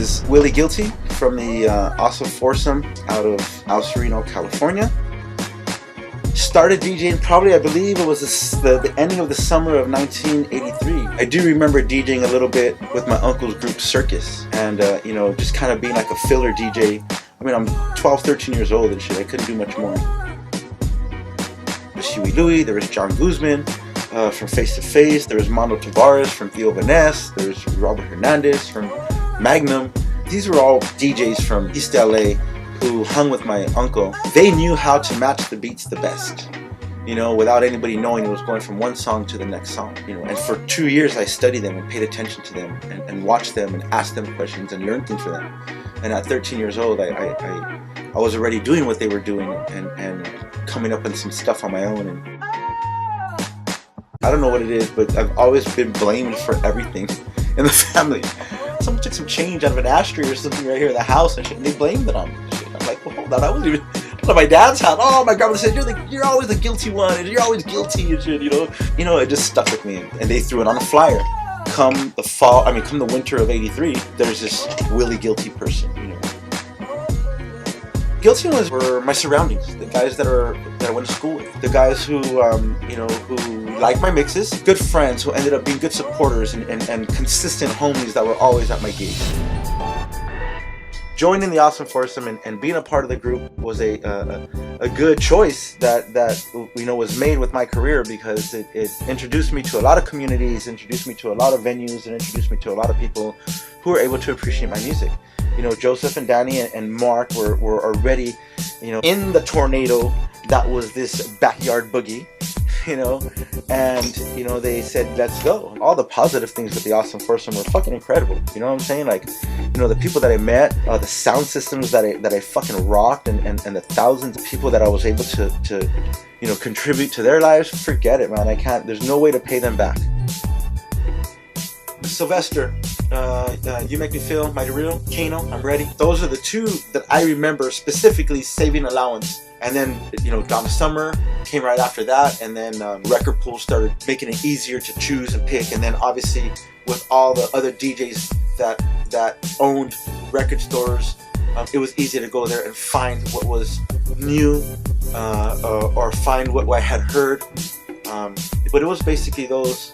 is Willie Guilty from the Awesome Foursome out of Sereno, California. Started DJing probably, I believe it was the ending of the summer of 1983. I do remember DJing a little bit with my uncle's group Circus, and you know, just kind of being like a filler DJ. I mean, I'm 12, 13 years old and shit. I couldn't do much more. There was Huey Louie, there was John Guzman from Face to Face, there was Mondo Tavares from Theo Vaness, there was Robert Hernandez from Magnum. These were all DJs from East LA who hung with my uncle. They knew how to match the beats the best, you know, without anybody knowing it was going from one song to the next song, you know. And for 2 years I studied them and paid attention to them and watched them and asked them questions and learned things from them. And at 13 years old, I was already doing what they were doing and coming up with some stuff on my own. And I don't know what it is, but I've always been blamed for everything in the family. Someone took some change out of an ashtray or something right here in the house and shit, and they blamed it on me. I'm like, well, hold on, I wasn't even at my dad's house. Oh, my grandmother said, you're always the guilty one, and you're always guilty and shit, you know. You know, it just stuck with me, and they threw it on a flyer. Come the winter of '83, there's this Willie Guilty person, you know. Guilty ones were my surroundings, the guys that I went to school with, the guys who you know, who liked my mixes, good friends who ended up being good supporters and consistent homies that were always at my gigs. Joining the Awesome Foursome and being a part of the group was a good choice that you know was made with my career, because it introduced me to a lot of communities, introduced me to a lot of venues, and introduced me to a lot of people who were able to appreciate my music. You know, Joseph and Danny and Mark were already, you know, in the tornado that was this backyard boogie, you know, and, you know, they said, let's go. All the positive things with the Awesome Foursome were fucking incredible. You know what I'm saying? Like, you know, the people that I met, the sound systems that I fucking rocked, and the thousands of people that I was able to, you know, contribute to their lives, forget it, man. I can't, there's no way to pay them back. Sylvester, You Make Me Feel Mighty Real, Kano, I'm Ready. Those are the two that I remember specifically saving allowance. And then, you know, Donna Summer came right after that, and then record pools started making it easier to choose and pick. And then obviously with all the other DJs that owned record stores, it was easy to go there and find what was new or find what I had heard. But it was basically those,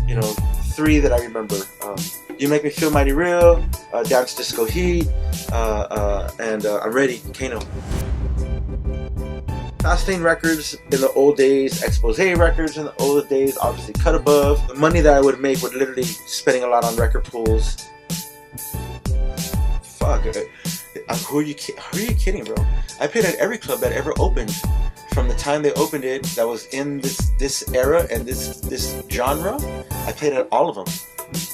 you know, three that I remember. You Make Me Feel Mighty Real, Dance Disco Heat, and I'm Ready, Kano. Fast Lane Records in the old days, Expose Records in the old days, obviously Cut Above. The money that I would make would literally spending a lot on record pools. Fuck, who are you kidding, bro? I played at every club that ever opened. From the time they opened it, that was in this era and this genre, I played at all of them.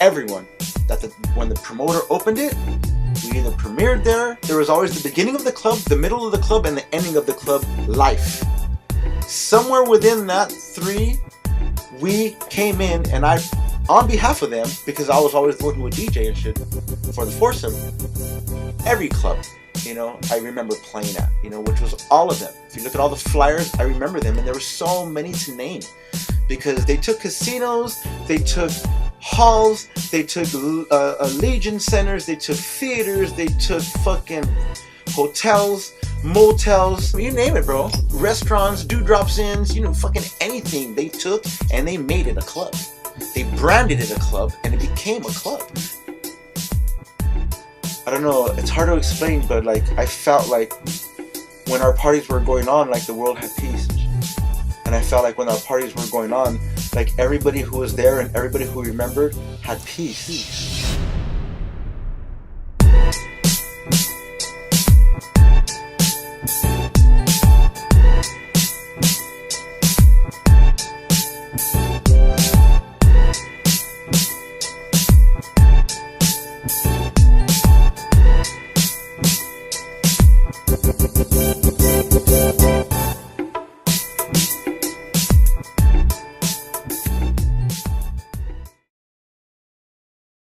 Everyone. When the promoter opened it, we either premiered there. There was always the beginning of the club, the middle of the club, and the ending of the club live. Somewhere within that three, we came in, and I, on behalf of them, because I was always working with DJ and shit for the Foursome, every club, you know, I remember playing at, you know, which was all of them. If you look at all the flyers, I remember them, and there were so many to name, because they took casinos, they took halls, they took Legion centers, they took theaters, they took fucking hotels, motels, you name it, bro. Restaurants, dewdrops-ins, you know, fucking anything they took and they made it a club. They branded it a club and it became a club. I don't know, it's hard to explain, but like I felt like when our parties were going on, like the world had peace. And I felt like when our parties were going on, like everybody who was there and everybody who remembered had peace.